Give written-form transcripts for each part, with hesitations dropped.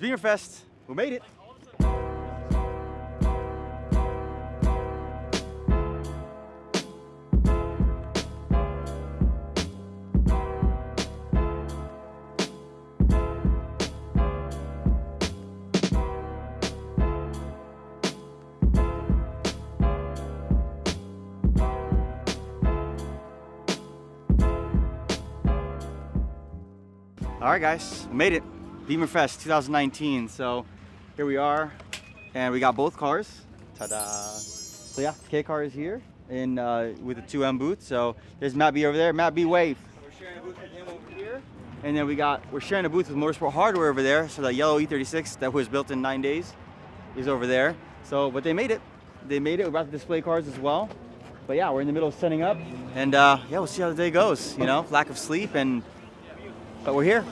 It's Bimmerfest. We made it. All right, guys, we made it. Bimmerfest 2019. So here we are, and we got both cars. Ta-da! So yeah, K car is here in with the 2M booth. So there's Matt B over there. Matt B, wave. We're sharing a booth with him over here, and then we're sharing a booth with Motorsport Hardware over there. So the yellow E36 that was built in 9 days is over there. So, but they made it. They made it. We're about to display cars as well. But yeah, we're in the middle of setting up, and yeah, we'll see how the day goes. You know, lack of sleep, but we're here.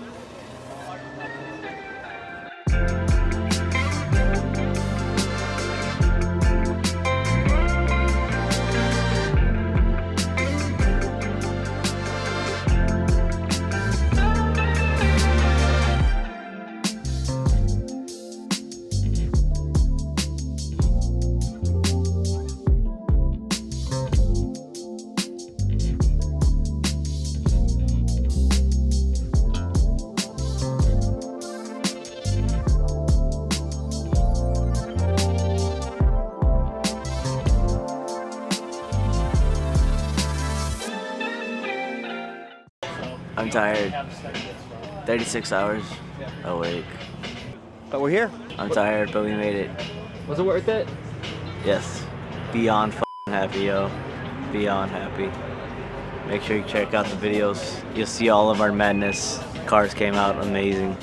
I'm tired. 36 hours awake. But we're here. I'm tired, but we made it. Was it worth it? Yes. Beyond f***ing happy, yo. Beyond happy. Make sure you check out the videos. You'll see all of our madness. Cars came out amazing.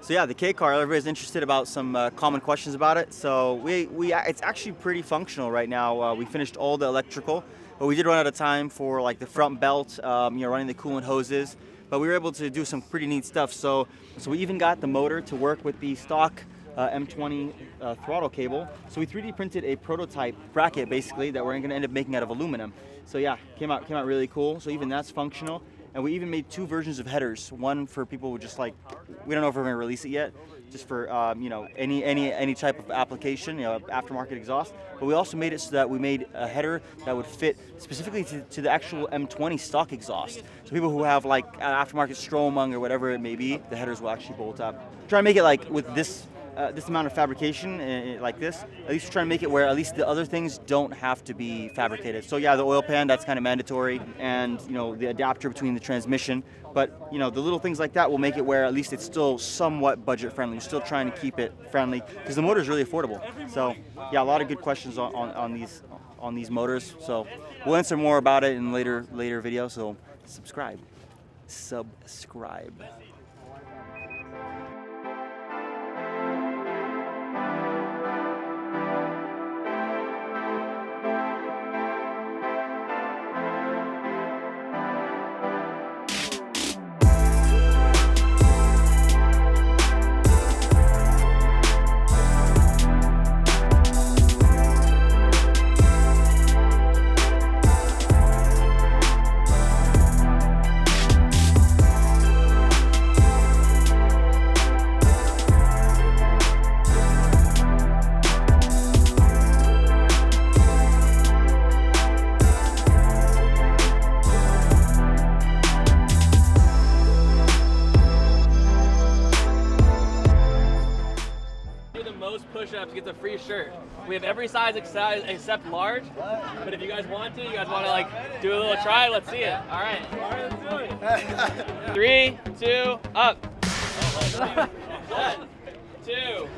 So yeah, the K car, everybody's interested about some common questions about it. So it's actually pretty functional right now. We finished all the electrical, but we did run out of time for like the front belt, running the coolant hoses. But we were able to do some pretty neat stuff. So we even got the motor to work with the stock M20 throttle cable. So we 3D printed a prototype bracket basically that we're going to end up making out of aluminum. So yeah, came out really cool. So even that's functional. And we even made 2 versions of headers. One for people who just like, we don't know if we're going to release it yet, just for any type of application, aftermarket exhaust. But we also made it so that we made a header that would fit specifically to the actual M20 stock exhaust. So people who have like aftermarket Stromung or whatever it may be, the headers will actually bolt up. Try to make it like with this amount of fabrication like this, at least we're trying to make it where at least the other things don't have to be fabricated. So yeah, the oil pan, that's kind of mandatory, and the adapter between the transmission. But the little things like that will make it where at least it's still somewhat budget friendly. We're still trying to keep it friendly because the motor is really affordable. So yeah, a lot of good questions on these motors. So we'll answer more about it in later videos. So subscribe. Push-ups gets a free shirt. We have every size except large, but if you guys want to like do a little try, let's see it. All right, let's do it. 3, 2, up. 1, 2.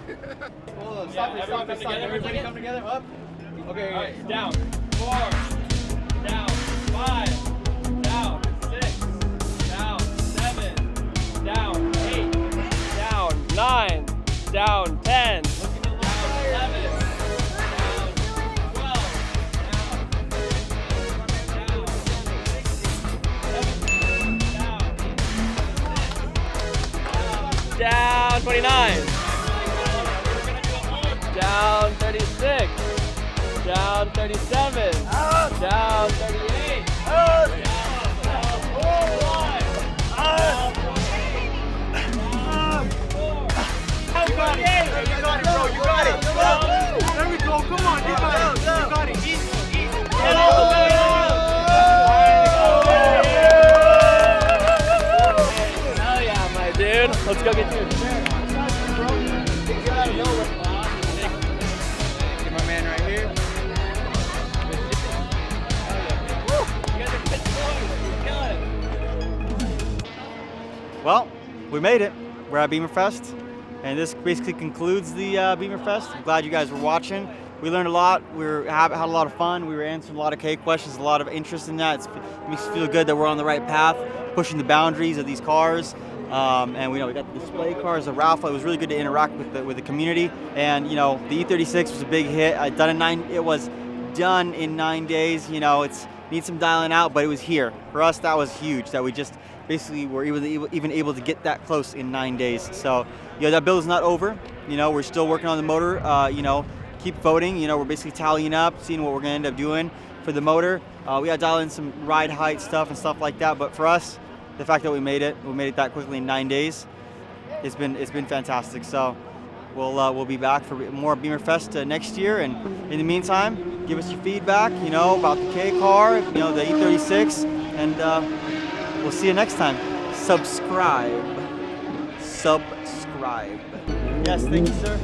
Hold on, stop. Everybody come together, up. Okay, all right, down. 4, down. 5, down. 6, down. 7, down. 8, down. 9, down. 10. Down 29. Down 36. Down 37. Down 38. Down 41. You got it, bro. You got it. There we go. Come on. You got it. You got it. Easy. Hell yeah, my dude. Let's go get you. Get my man right here. You guys are good boys. You're killing it. Well, we made it. We're at Bimmerfest, and this basically concludes the Bimmerfest. I'm glad you guys were watching. We learned a lot. We had a lot of fun. We were answering a lot of K questions, a lot of interest in that. It makes us feel good that we're on the right path, pushing the boundaries of these cars. And we got the display cars, the raffle. It was really good to interact with the community. And the E36 was a big hit. It was done in 9 days. It's needs some dialing out, but it was here. For us, that was huge. That we just basically were even able to get that close in 9 days. So that build is not over. We're still working on the motor. Keep voting. We're basically tallying up, seeing what we're gonna end up doing for the motor. We got to dial in some ride height stuff and stuff like that. But for us, the fact that we made it that quickly in 9 days, it's been fantastic. So we'll be back for more Bimmerfest next year. And in the meantime, give us your feedback, about the K car, the E36, and we'll see you next time. Subscribe. Yes, thank you, sir.